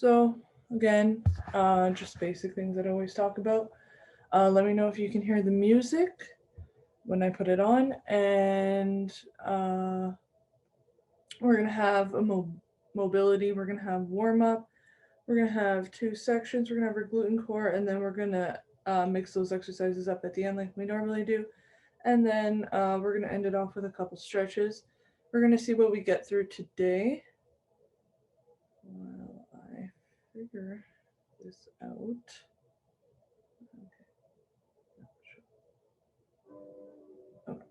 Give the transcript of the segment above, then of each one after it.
So again, just basic things that I always talk about. Let me know if you can hear the music when I put it on, and we're gonna have a mobility. We're gonna have warm up. We're gonna have two sections. We're gonna have our gluten core, and then we're gonna mix those exercises up at the end like we normally do. And then we're gonna end it off with a couple stretches. We're gonna see what we get through today. While I figure this out. Okay.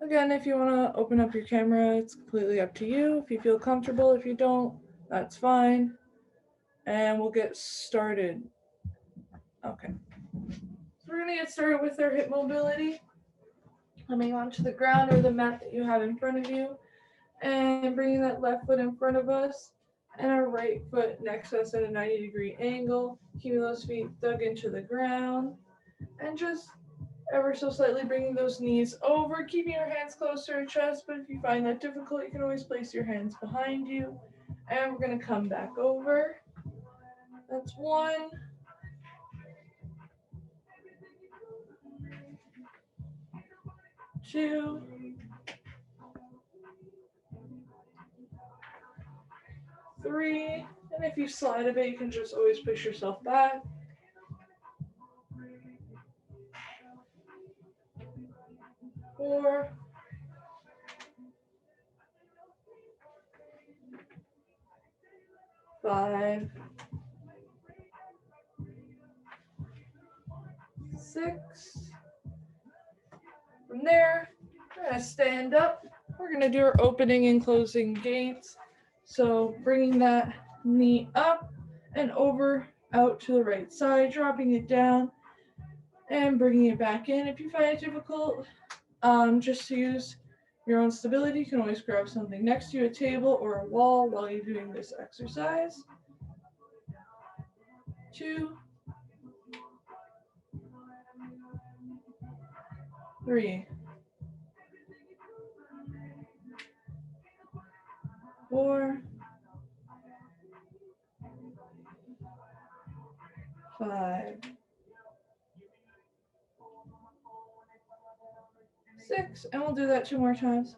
Again, if you want to open up your camera, it's completely up to you. If you feel comfortable, if you don't, that's fine. And we'll get started. Okay. So we're going to get started with our hip mobility. Coming onto the ground or the mat that you have in front of you. And bringing that left foot in front of us. And our right foot next to us at a 90-degree angle. Keeping those feet dug into the ground. And just ever so slightly bringing those knees over, keeping your hands close to your chest, but if you find that difficult, you can always place your hands behind you. And we're going to come back over. That's 1. 2. 3. And if you slide a bit, you can just always push yourself back. 4. 5. 6. From there, we're going to stand up. We're going to do our opening and closing gates. So bringing that knee up and over out to the right side, dropping it down and bringing it back in. If you find it difficult, just to use your own stability, you can always grab something next to you, a table or a wall while you're doing this exercise. 2, 3, 4, 5, 6, and we'll do that 2 more times.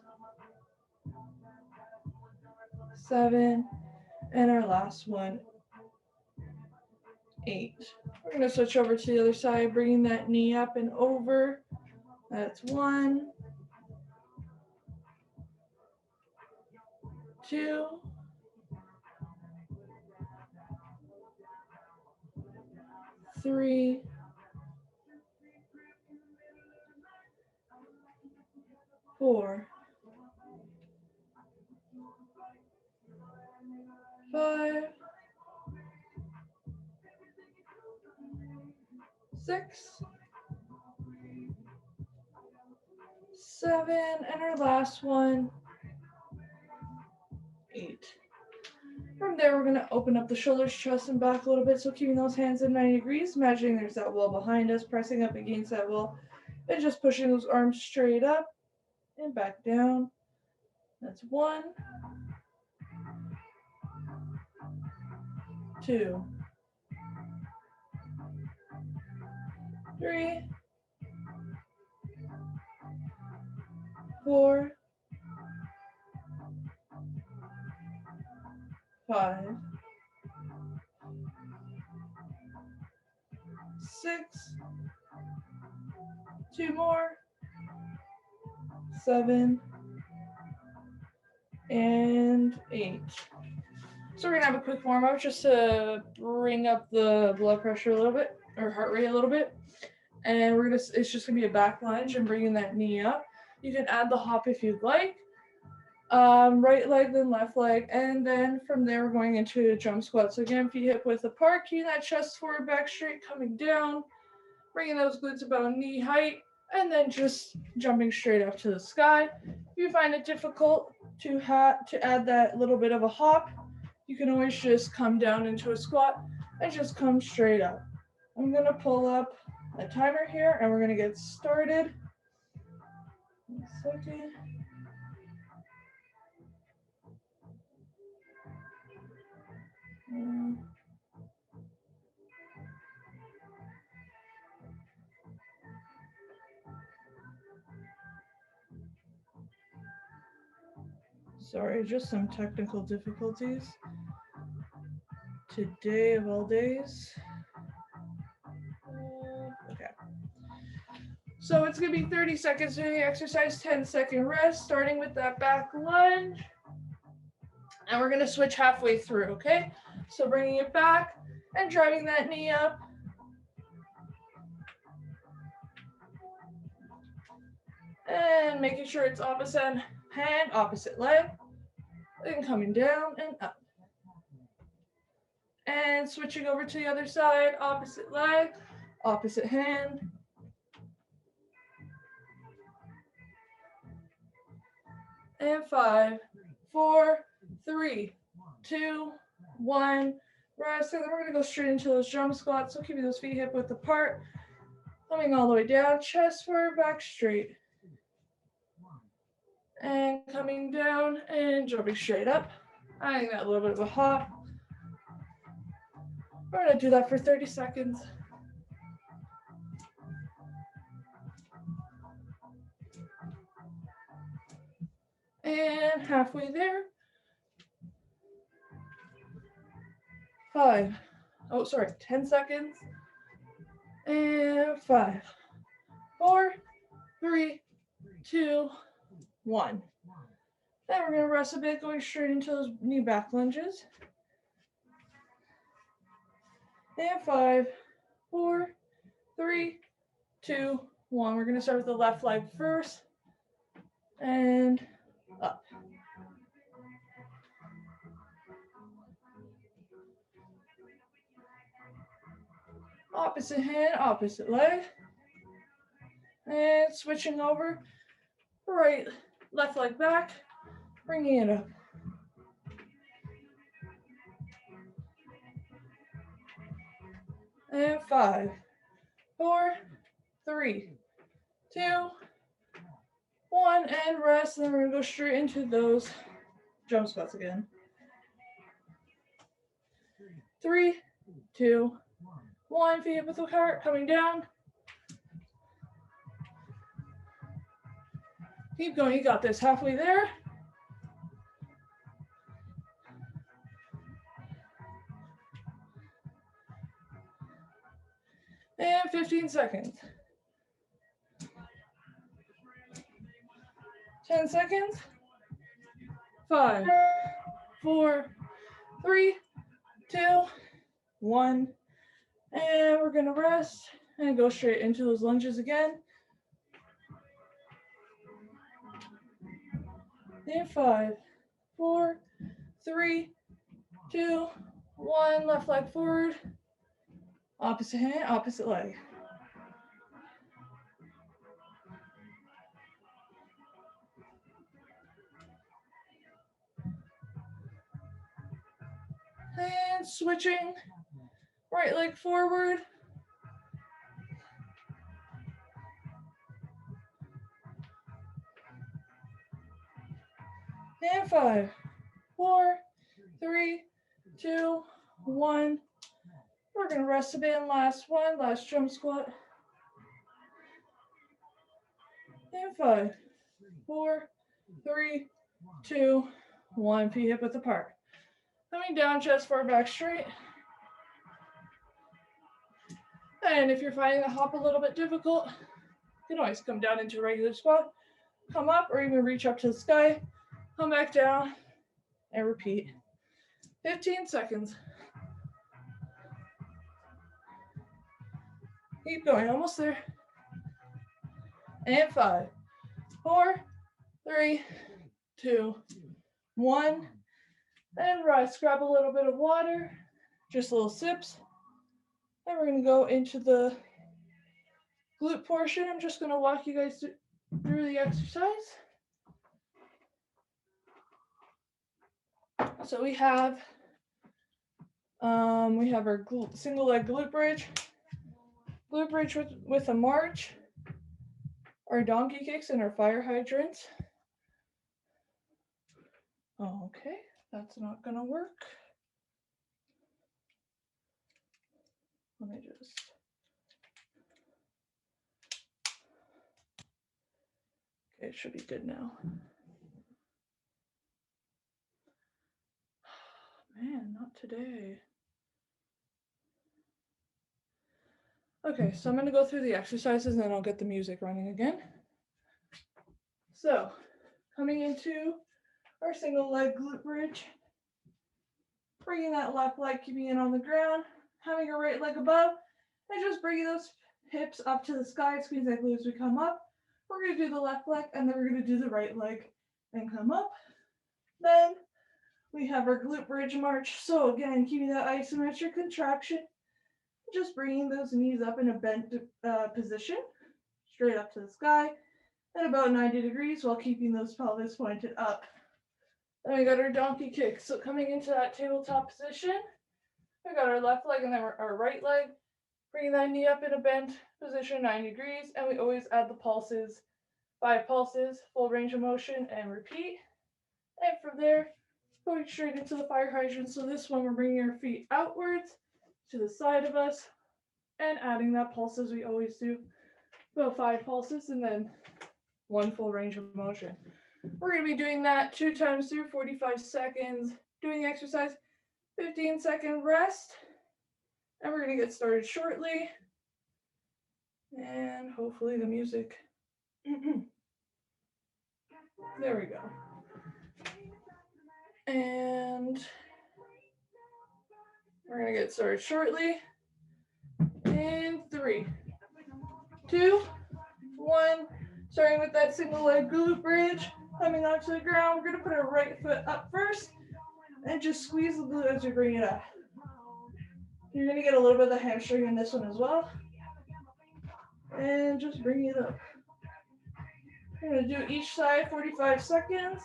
7, and our last one, 8. We're going to switch over to the other side, bringing that knee up and over. That's 1, 2, 3, 4, 5, 6, 7, and our last one, 8. From there, we're going to open up the shoulders, chest, and back a little bit. So keeping those hands at 90 degrees, imagining there's that wall behind us, pressing up against that wall, and just pushing those arms straight up and back down. That's 1, 2, 3, 4, 5, 6, 2 more, 7, and 8. So we're gonna have a quick warm up just to bring up the blood pressure a little bit, or heart rate a little bit. And it's just gonna be a back lunge and bringing that knee up. You can add the hop if you'd like. Right leg, then left leg, and then from there we're going into a jump squat. So again, feet hip width apart, keeping that chest forward, back straight, coming down, bringing those glutes about knee height, and then just jumping straight up to the sky. If you find it difficult to add that little bit of a hop, you can always just come down into a squat and just come straight up. I'm gonna pull up a timer here and we're gonna get started. 1 second. Sorry, just some technical difficulties. Today of all days. Okay. So it's gonna be 30 seconds doing the exercise, 10-second rest, starting with that back lunge. And we're gonna switch halfway through, okay? So bringing it back and driving that knee up. And making sure it's opposite hand, opposite leg. Then coming down and up. And switching over to the other side, opposite leg, opposite hand. And 5, 4, 3, 2, 1. Rest. And then we're going to go straight into those jump squats. So keeping those feet hip width apart. Coming all the way down, chest forward, back straight. And coming down and jumping straight up. Adding that little bit of a hop. We're going to do that for 30 seconds. And halfway there. 10 seconds. And 5, 4, 3, 2, 1. Then we're going to rest a bit, going straight into those knee back lunges. And 5, 4, 3, 2, 1. We're going to start with the left leg first. And up. Opposite hand, opposite leg. And switching over. Left leg back. Bringing it up. And 5, 4, 3, 2, 1, and rest. And then we're going to go straight into those jump squats again. 3, 2, 1. Feet up with the cart, coming down. Keep going, you got this. Halfway there. And 15 seconds. 10 seconds. 5, 4, 3, 2, 1. And we're going to rest and go straight into those lunges again. And 5, 4, 3, 2, 1. Left leg forward. Opposite hand, opposite leg. And switching. Right leg forward. And 5, 4, 3, 2, 1. We're going to rest a bit in last jump squat. And 5, 4, 3, 2, 1. Feet hip width apart. Coming down, chest forward, back straight. And if you're finding the hop a little bit difficult, you can always come down into a regular squat, come up, or even reach up to the sky, come back down, and repeat. 15 seconds. Keep going, almost there. And 5, 4, 3, 2, 1. And rest. Grab a little bit of water, just little sips. And we're going to go into the glute portion. I'm just going to walk you guys through the exercise. So we have our single leg glute bridge with a march, our donkey kicks, and our fire hydrants. Okay, that's not going to work. Let me just. Okay, it should be good now. Man, not today. Okay, so I'm going to go through the exercises and then I'll get the music running again. So, coming into our single leg glute bridge, bringing that left leg, keeping it on the ground, having our right leg above, and just bringing those hips up to the sky, squeeze that glute as we come up. We're going to do the left leg and then we're going to do the right leg and come up. Then we have our glute bridge march. So again, keeping that isometric contraction, just bringing those knees up in a bent position, straight up to the sky at about 90 degrees while keeping those pelvis pointed up. Then we got our donkey kick. So coming into that tabletop position, we got our left leg and then our right leg, bringing that knee up in a bent position, 90 degrees, and we always add the pulses, 5 pulses, full range of motion, and repeat. And from there, going straight into the fire hydrant. So this one, we're bringing our feet outwards to the side of us and adding that pulse as we always do. About 5 pulses and then 1 full range of motion. We're going to be doing that 2 times through 45 seconds, doing the exercise, 15-second rest, and we're going to get started shortly. And hopefully the music. There we go. And we're going to get started shortly. In 3, 2, 1. Starting with that single leg glute bridge, coming onto the ground. We're going to put our right foot up first and just squeeze the glute as we bring it up. You're going to get a little bit of the hamstring in this one as well. And just bring it up. We're going to do each side 45 seconds.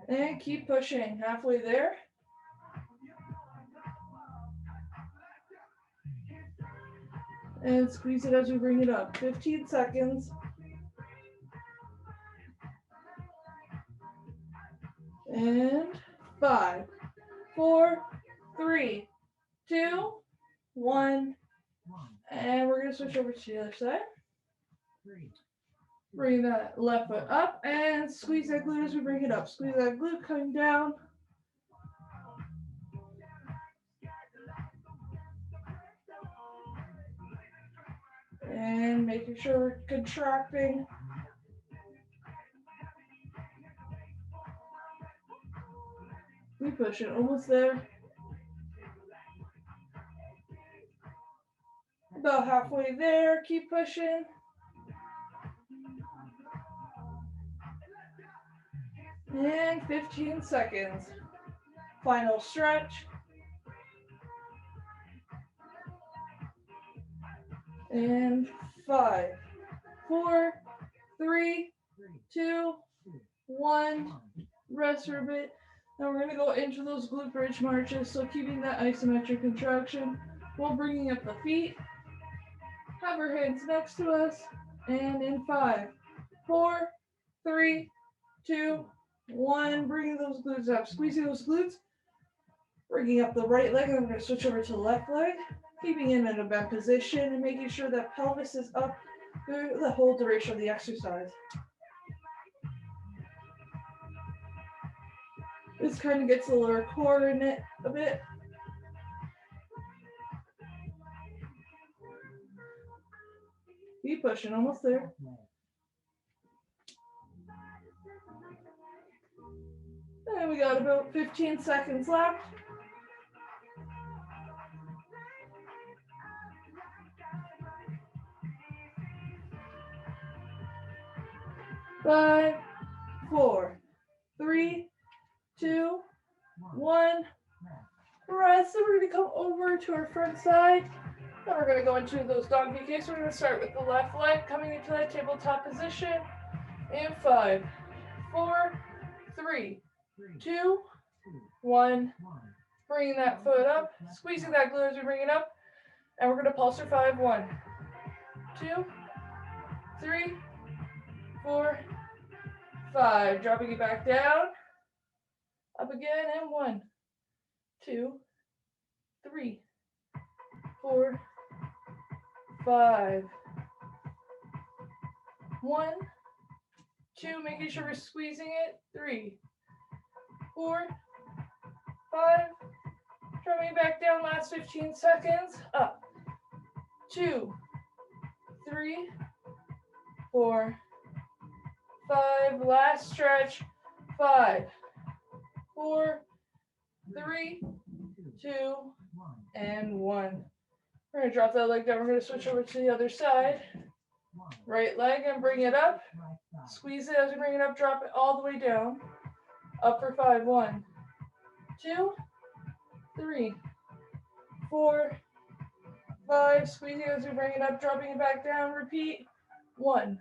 And keep pushing, halfway there. And squeeze it as we bring it up, 15 seconds. And 5, 4, 3, 2, 1. And we're going to switch over to the other side. Bring that left foot up and squeeze that glute as we bring it up. Squeeze that glute coming down. And making sure we're contracting. We push it, almost there. About halfway there, keep pushing. And 15 seconds. Final stretch. And 5, 4, 3, 2, 1. Rest for a bit. Now we're going to go into those glute bridge marches. So keeping that isometric contraction while bringing up the feet. Have our hands next to us. And in 5, 4, 3, 2, 1. Bringing those glutes up. Squeezing those glutes. Bringing up the right leg. And we're going to switch over to the left leg. Keeping it in a bent position and making sure that pelvis is up through the whole duration of the exercise. This kind of gets the lower core in it a bit. Keep pushing, almost there. And we got about 15 seconds left. Five, 4, 3, 2, 1. Rest. So we're going to come over to our front side. Then we're going to go into those donkey kicks. We're going to start with the left leg coming into that tabletop position. In 5, 4, 3, 2, 1. Bringing that foot up, squeezing that glute as we bring it up. And we're going to pulse for 5, 1, 2, 3, 4, 5. Dropping it back down. Up again, and 1, 2, 3, 4, 5. 1, 2, making sure we're squeezing it. 3, 4, 5. Dropping back down, last 15 seconds. Up. 2, 3, 4, 5. Last stretch. 5, 4, 3, 2, and 1. We're going to drop that leg down. We're going to switch over to the other side. Right leg and bring it up. Squeeze it as we bring it up. Drop it all the way down. Up for 5. 1, 2, 3, 4, 5. Squeezing as we bring it up. Dropping it back down. Repeat. 1,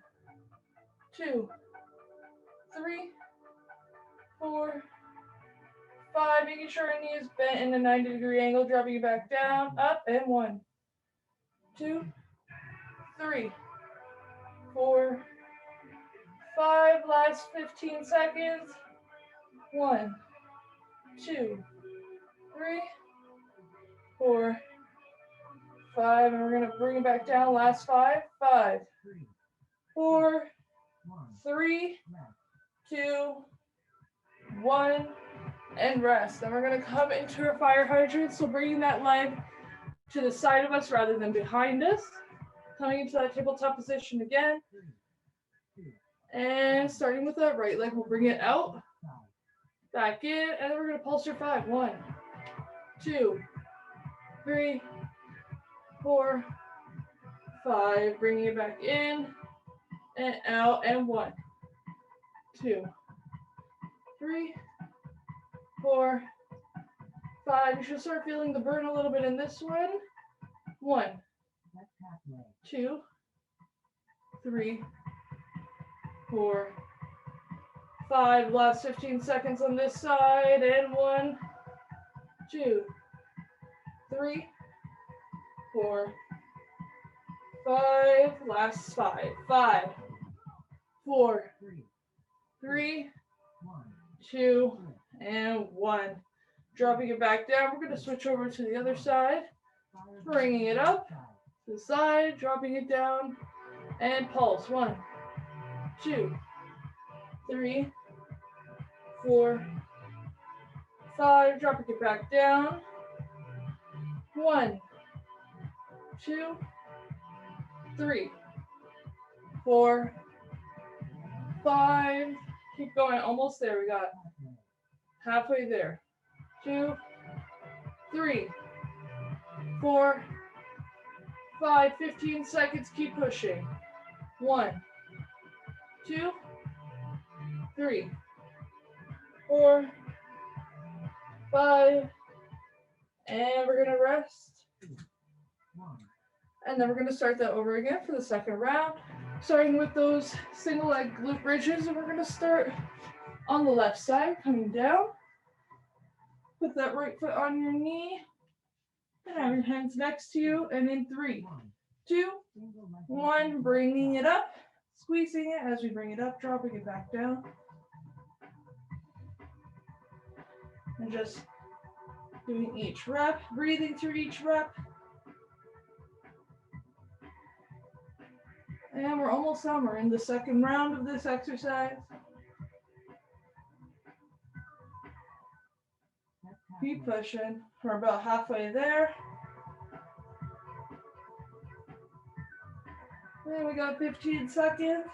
2, 3, 4, 5. Making sure our knee is bent in a 90-degree angle. Dropping it back down. Up and 1, 2, 3, 4, 5. Last 15 seconds. 1, 2, 3, 4, 5. And we're going to bring it back down. Last 5. 5, 4, 3, 2, 1. And rest. Then we're going to come into our fire hydrant. So bringing that leg to the side of us rather than behind us. Coming into that tabletop position again. And starting with that right leg, we'll bring it out, back in, and then we're going to pulse your 5. 1, 2, 3, 4, 5. Bringing it back in and out, and 1, 2, 3, 4, 5. You should start feeling the burn a little bit in this one. 1, 2, 3, 4, 5. Last 15 seconds on this side, and 1, 2, 3, 4, 5. Last 5. 5, 4, 3, 2, and 1. Dropping it back down. We're going to switch over to the other side. Bringing it up to the side, dropping it down, and pulse. 1, 2, 3, 4, 5. Dropping it back down. 1, 2, 3, 4, 5. Keep going. Almost there. We got halfway there. 2, 3, 4, 5. 15 seconds. Keep pushing. 1, 2, 3, 4, 5. And we're going to rest. And then we're going to start that over again for the second round, starting with those single leg glute bridges. And we're going to start on the left side, coming down. Put that right foot on your knee and have your hands next to you. And in 3, 2, 1, bringing it up, squeezing it as we bring it up, dropping it back down. And just doing each rep, breathing through each rep. And we're almost done. We're in the second round of this exercise. Keep pushing. We're about halfway there. And we got 15 seconds.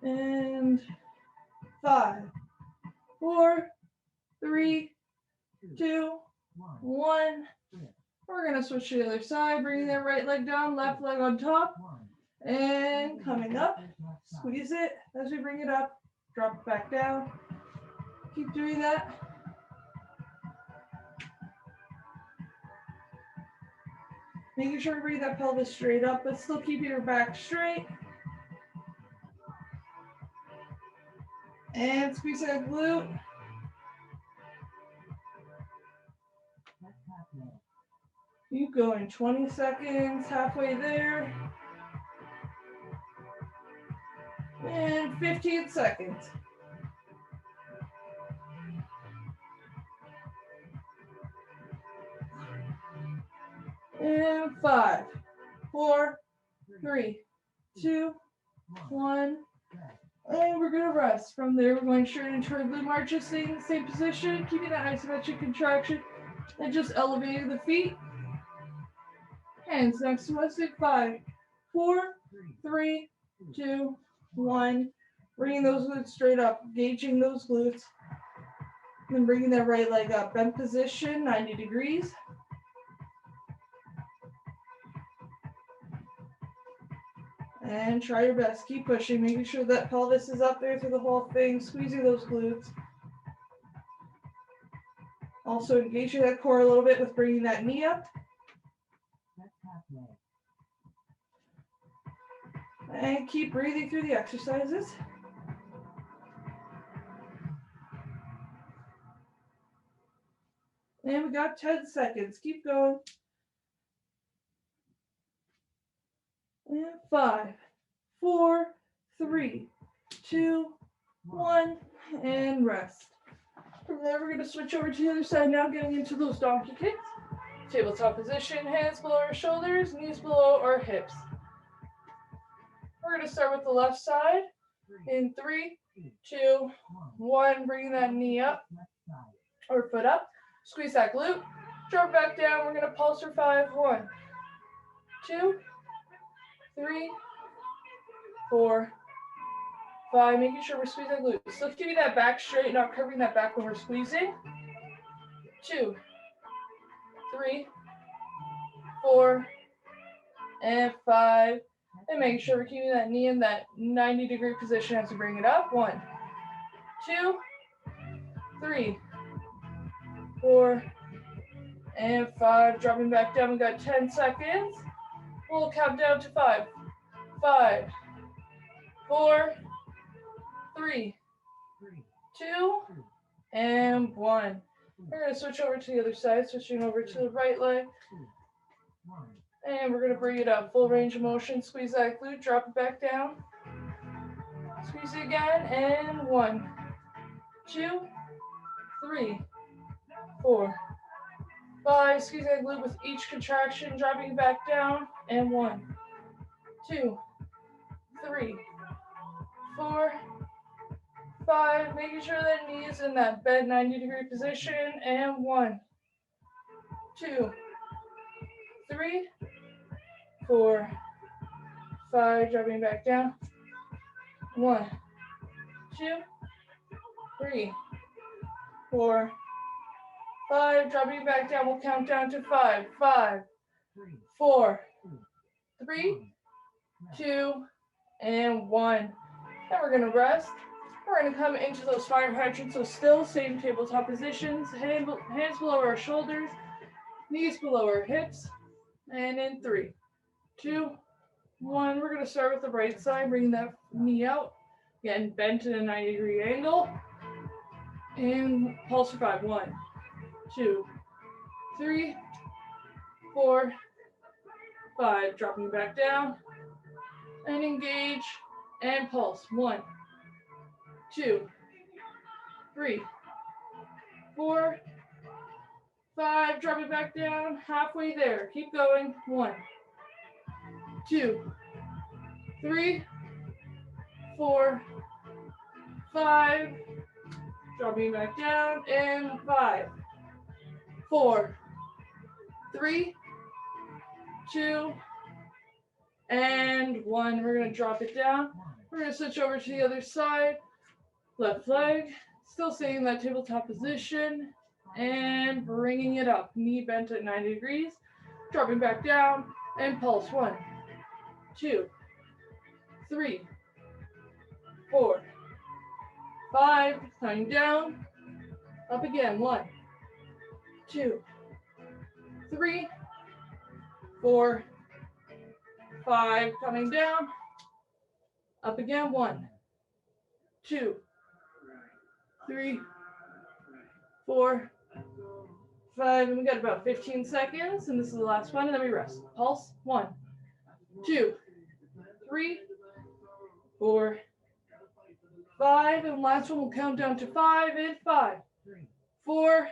And 5, 4, 3, 2, 1. We're going to switch to the other side, bringing that right leg down, left leg on top, and coming up. Squeeze it as we bring it up, drop it back down. Keep doing that. Making sure to bring that pelvis straight up, but still keeping your back straight. And squeeze that glute. Keep going, 20 seconds, halfway there. And 15 seconds. And 5, 4, 3, 2, 1. And we're going to rest. From there, we're going straight into our glute march, just staying in the same position, keeping that isometric contraction, and just elevating the feet. Hands next to us in 5, 4, 3, 2, 1. Bringing those glutes straight up, engaging those glutes. Then bringing that right leg up. Bend position, 90 degrees. And try your best. Keep pushing, making sure that pelvis is up there through the whole thing, squeezing those glutes. Also engaging that core a little bit with bringing that knee up. And keep breathing through the exercises. And we got 10 seconds. Keep going. And 5, 4, 3, 2, 1, and rest. From there, we're going to switch over to the other side now, getting into those donkey kicks. Tabletop position, hands below our shoulders, knees below our hips. We're going to start with the left side. In 3, 2, 1, bringing that knee up or foot up. Squeeze that glute. Drop back down. We're going to pulse for 5. 1, 2, 3, 4, 5. Making sure we're squeezing that glute. Still keeping that back straight, not curving that back when we're squeezing. 2, 3, 4, and 5. And making sure we're keeping that knee in that 90-degree position as we bring it up. 1, 2, 3, 4, and 5. Dropping back down. We got 10 seconds. We'll count down to 5. 5, 4, 3, 2, and 1. We're going to switch over to the other side, switching over to the right leg. And we're going to bring it up. Full range of motion. Squeeze that glute. Drop it back down. Squeeze it again. And 1, 2, 3, 4, 5. Squeeze that glute with each contraction. Dropping it back down. And 1, 2, 3, 4, 5. Making sure that knee is in that bent 90-degree position. And 1, 2, 3, 4, 5. Dropping back down. 1, 2, 3, 4, 5. Dropping back down. We'll count down to 5. 5, 4, 3, 2, and 1. And we're going to rest. We're going to come into those fire hydrants. So still same tabletop positions. Hands below our shoulders. Knees below our hips. And in 3, 2, 1. We're going to start with the right side. Bring that knee out. Again, bent in a 90-degree angle. And pulse for 5. 1, 2, 3, 4, 5. Dropping back down. And engage. And pulse. 1, 2, 3, 4, 5. Drop it back down. Halfway there. Keep going. 1, 2, 3, 4, 5. Dropping back down. And 5, 4, 3, 2, and 1. We're going to drop it down. We're going to switch over to the other side. Left leg. Still staying in that tabletop position. And bringing it up. Knee bent at 90 degrees. Dropping back down. And pulse. 1, 2, 3, 4, 5. Coming down. Up again. 1, 2, 3, 4, 5. Coming down. Up again. 1, 2, 3, 4, 5. And we got about 15 seconds. And this is the last one. And then we rest. Pulse. 1, 2, 3, 4, 5, and last one we'll count down to 5 and 5, 4,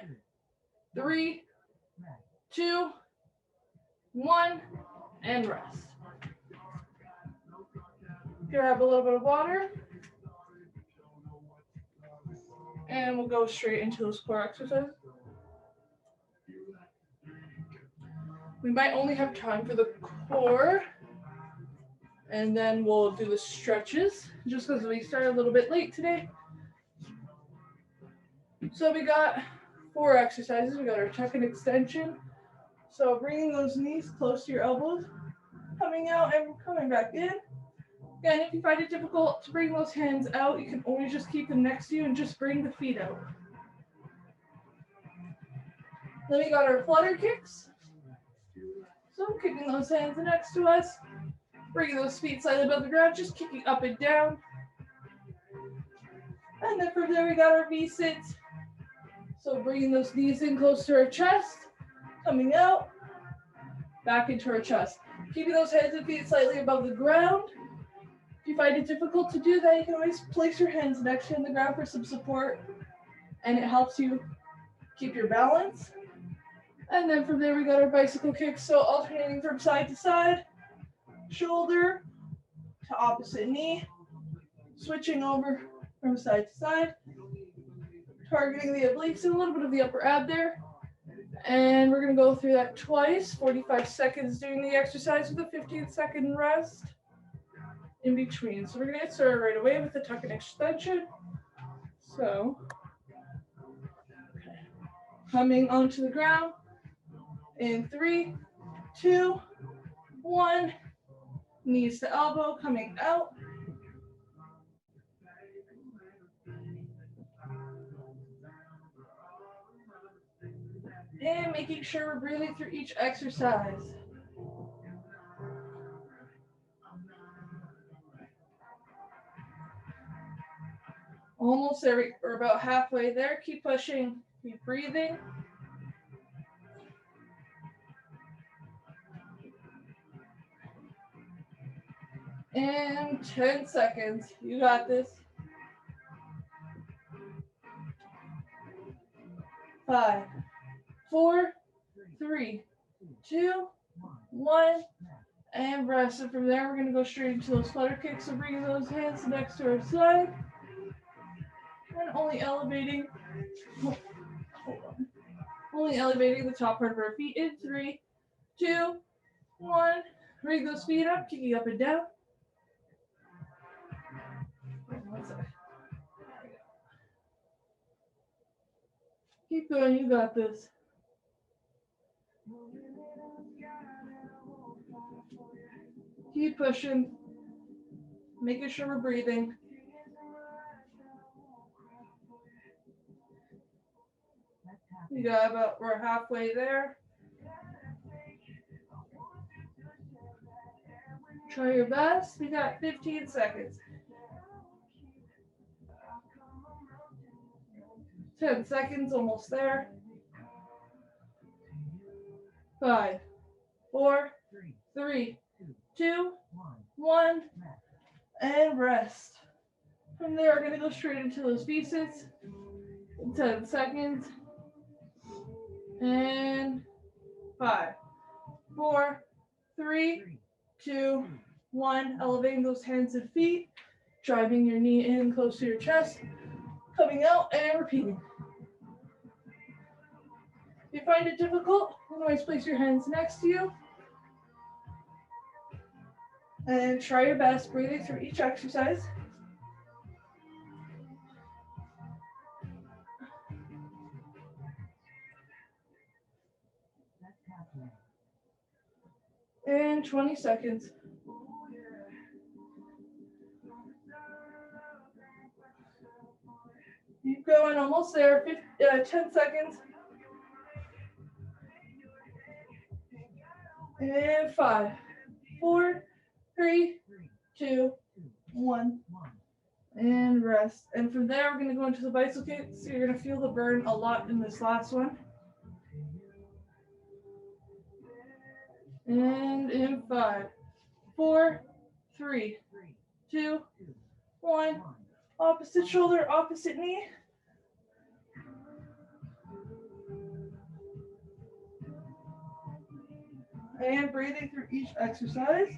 3, 2, 1, and rest. Grab a little bit of water, and we'll go straight into those core exercises. We might only have time for the core, and then we'll do the stretches, just because we started a little bit late today. So we got 4 exercises. We got our tuck and extension. So bringing those knees close to your elbows, coming out and coming back in. Again, if you find it difficult to bring those hands out, you can always just keep them next to you and just bring the feet out. Then we got our flutter kicks. So kicking those hands next to us, bringing those feet slightly above the ground, just kicking up and down. And then from there we got our V-sits. So bringing those knees in close to our chest, coming out, back into our chest. Keeping those hands and feet slightly above the ground. If you find it difficult to do that, you can always place your hands next to you on the ground for some support, and it helps you keep your balance. And then from there we got our bicycle kicks, so alternating from side to side, shoulder to opposite knee, switching over from side to side, targeting the obliques and a little bit of the upper ab there. And we're going to go through that twice, 45 seconds doing the exercise with a 15-second rest in between. So we're going to get started right away with the tuck and extension. So, coming onto the ground in 3, 2, 1, knees to elbow, coming out. And making sure we're breathing through each exercise. Almost there, we're about halfway there. Keep pushing, keep breathing. And 10 seconds. You got this. 5, 4, 3, 2, 1, and rest. And from there, we're going to go straight into those flutter kicks. So bringing those hands next to our side, and only elevating the top part of our feet in 3, 2, 1. Bring those feet up, kicking up and down. Keep going, you got this. Keep pushing, making sure we're breathing. We got about, we're halfway there. Try your best. We got 15 seconds. 10 seconds, almost there. 5, 4, 3, 2, 1, and rest. From there, we're going to go straight into those V-sits in 10 seconds. And 5, 4, 3, 2, 1. Elevating those hands and feet, driving your knee in close to your chest, coming out and repeating. If you find it difficult, you can always place your hands next to you. And try your best breathing through each exercise. And 20 seconds. Keep going, almost there. 10 seconds. And 5, 4, 3, 2, 1. And rest. And from there, we're going to go into the bicycle kick. So you're going to feel the burn a lot in this last one. And in 5, 4, 3, 2, 1. Opposite shoulder, opposite knee. And breathing through each exercise.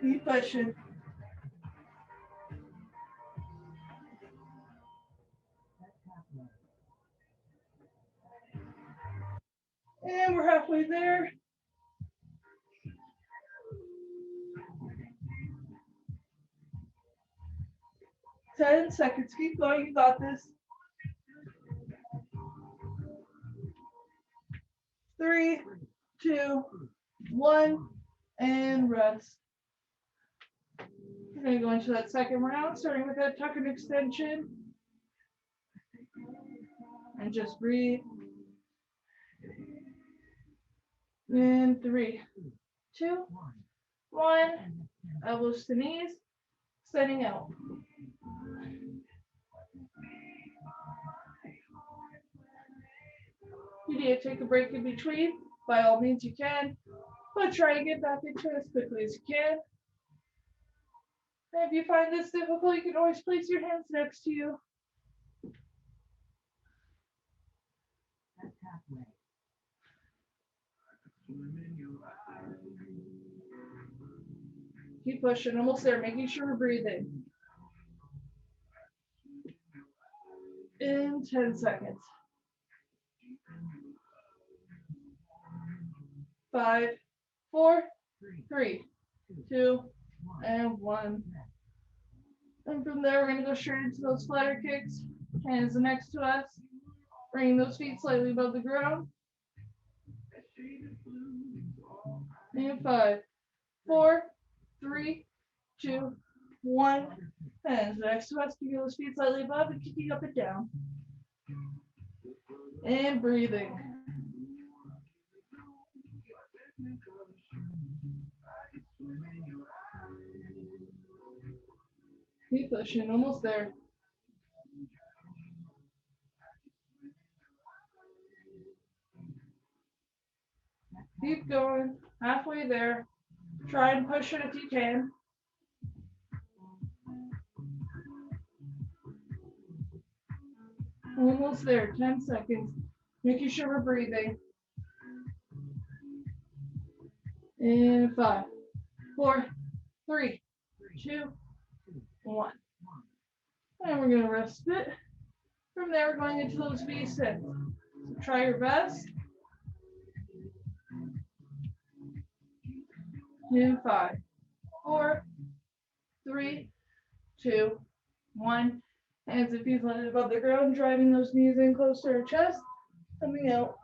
Keep pushing. And we're halfway there. 10 seconds. Keep going. You got this. 3, 2, 1, and rest. We're going to go into that second round, starting with that tuck and extension. And just breathe. And 3, 2, 1. Elbows to knees. Extending out. If you need to take a break in between, by all means you can, but try and get back into it as quickly as you can. And if you find this difficult, you can always place your hands next to you. Keep pushing, almost there, making sure we're breathing. In 10 seconds. 5, 4, 3, 2, and 1. And from there, we're going to go straight into those flutter kicks. Hands next to us. Bringing those feet slightly above the ground. And 5, 4, 3, 2, 1. Hands next to us. Keeping those feet slightly above and kicking up and down. And breathing. Keep pushing, almost there. Keep going, halfway there. Try and push it if you can. Almost there, 10 seconds. Making sure we're breathing. And 5, 4, 3, 2, 1. And we're going to rest a bit. From there, we're going into those V-sits. So try your best. And 5, 4, 3, 2, 1. Hands and feet landed above the ground, driving those knees in close to our chest. Coming out.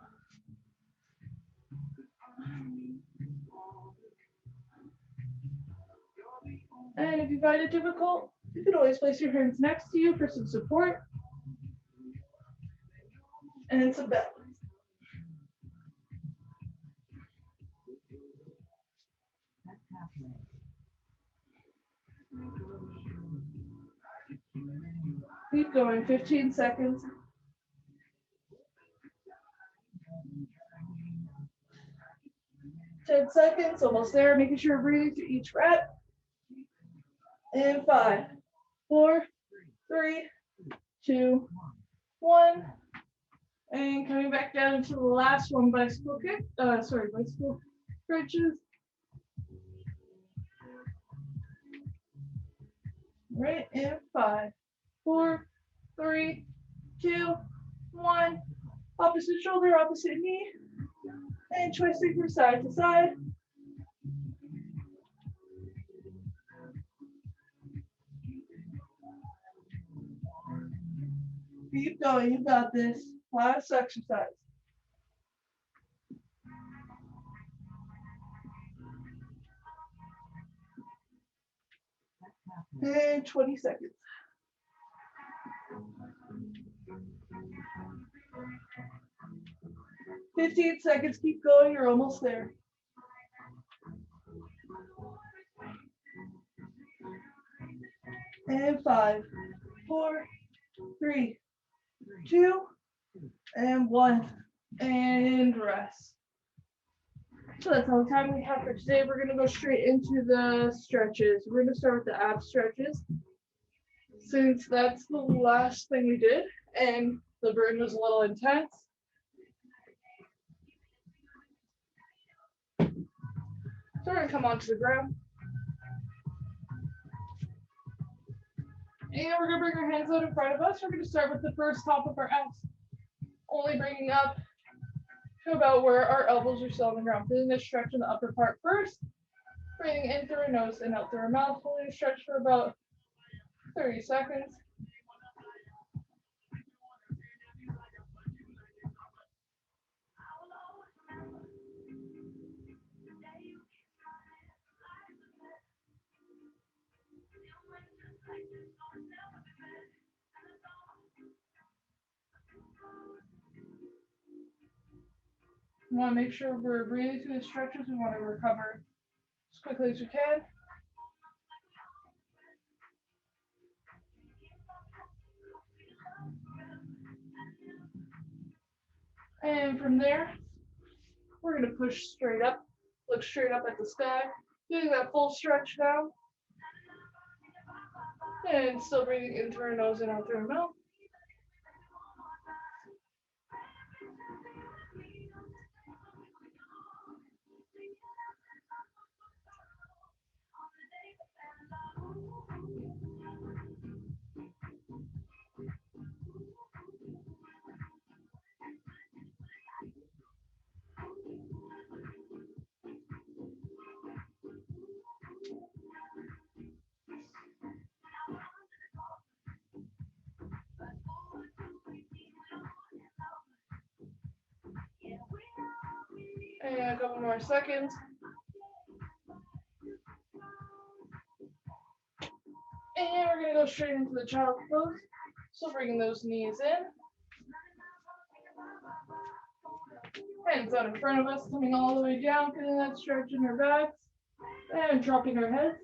And if you find it difficult, you can always place your hands next to you for some support and some balance. Keep going, 15 seconds. Ten seconds, almost there, making sure you're breathing through each rep. And 5, 4, 3, 2, 1. And coming back down into the last one, bicycle kick. Bicycle crunches. Right, and 5, 4, 3, 2, 1. Opposite shoulder, opposite knee. And twisting from side to side. Keep going, you got this. Last exercise. And 20 seconds. 15 seconds, keep going, you're almost there. And 5, 4, 3, 2, and 1. And rest. So that's all the time we have for today. We're going to go straight into the stretches. We're going to start with the ab stretches, since that's the last thing we did and the burn was a little intense. So we're going to come onto the ground. And we're going to bring our hands out in front of us. We're going to start with the first top of our abs, only bringing up to about where our elbows are still on the ground. Feeling the stretch in the upper part first. Breathing in through our nose and out through our mouth. Holding a stretch for about 30 seconds. We want to make sure we're breathing through the stretches. We want to recover as quickly as we can. And from there, we're going to push straight up, look straight up at the sky, doing that full stretch now. And still breathing in through our nose and out through our mouth. And a couple more seconds. And we're going to go straight into the child's pose. So bringing those knees in. Hands out in front of us, coming all the way down, feeling that stretch in our backs. And dropping our heads.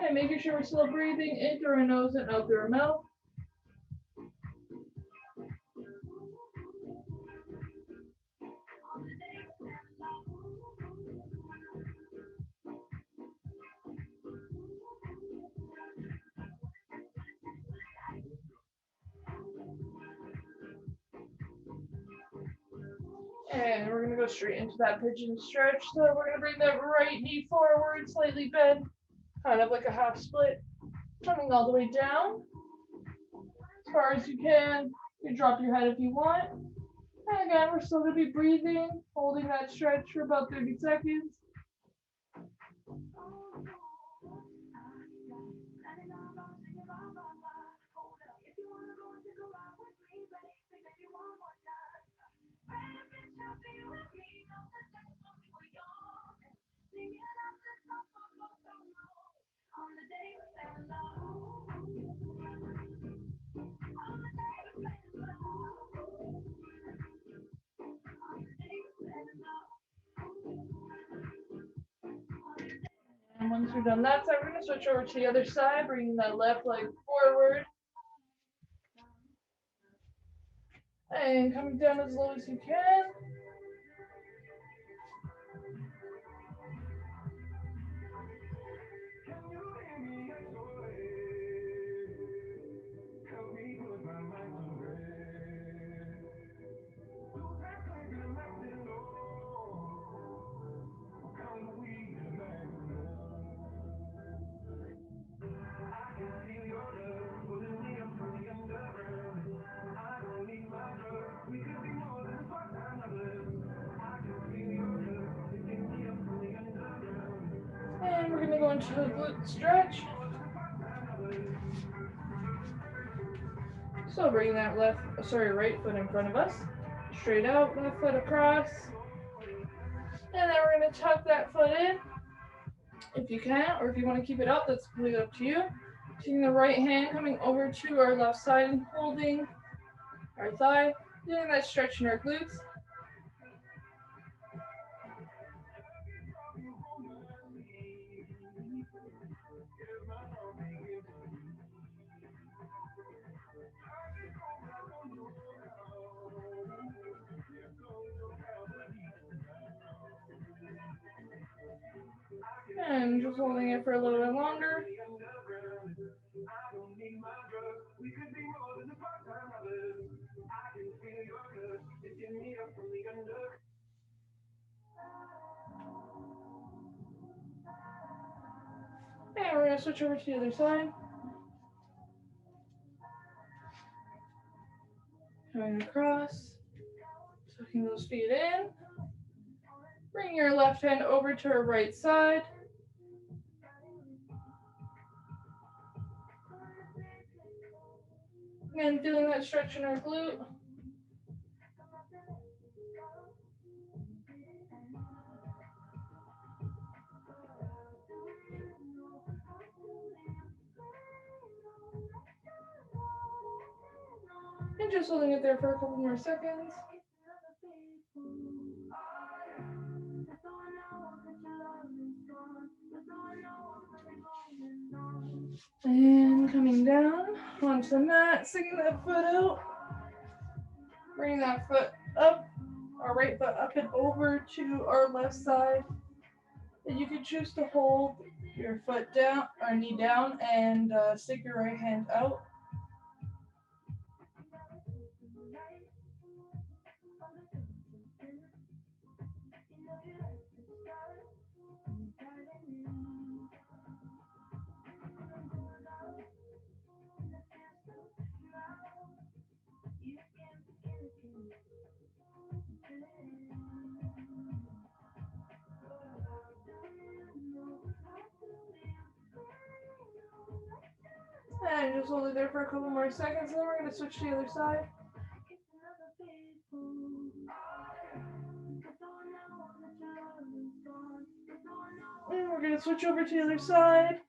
And making sure we're still breathing in through our nose and out through our mouth. And we're going to go straight into that pigeon stretch. So we're going to bring that right knee forward, slightly bend, kind of like a half split, coming all the way down as far as you can. You can drop your head if you want. And again, we're still going to be breathing, holding that stretch for about 30 seconds. And once we're done that side, we're going to switch over to the other side, bringing that left leg forward. And coming down as low as you can. And we're going to go into a glute stretch. So bring that right foot in front of us. Straight out, left foot across. And then we're going to tuck that foot in if you can, or if you want to keep it up, that's completely up to you. Taking the right hand, coming over to our left side and holding our thigh, doing that stretch in our glutes. And just holding it for a little bit longer. And we're going to switch over to the other side. Coming across, tucking those feet in. Bring your left hand over to our right side. And feeling that stretch in our glute. And just holding it there for a couple more seconds. And coming down onto the mat, sticking that foot out. Bringing that foot up, our right foot up and over to our left side. And you can choose to hold your foot down, or knee down, and stick your right hand out. And just hold it there for a couple more seconds, and then we're going to switch to the other side. And we're going to switch over to the other side.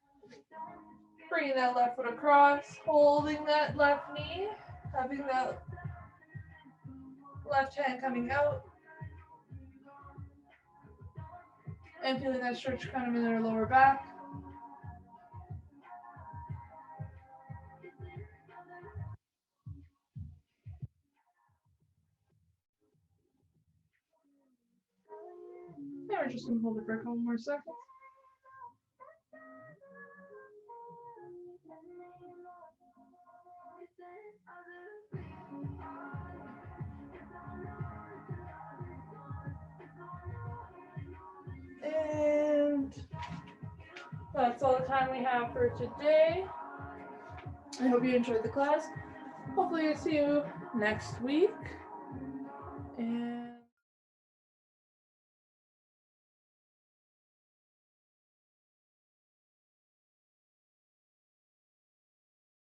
Bringing that left foot across, holding that left knee, having that left hand coming out, and feeling that stretch kind of in our lower back. And we're just going to hold it for a couple more seconds. And that's all the time we have for today. I hope you enjoyed the class. Hopefully I'll see you next week. And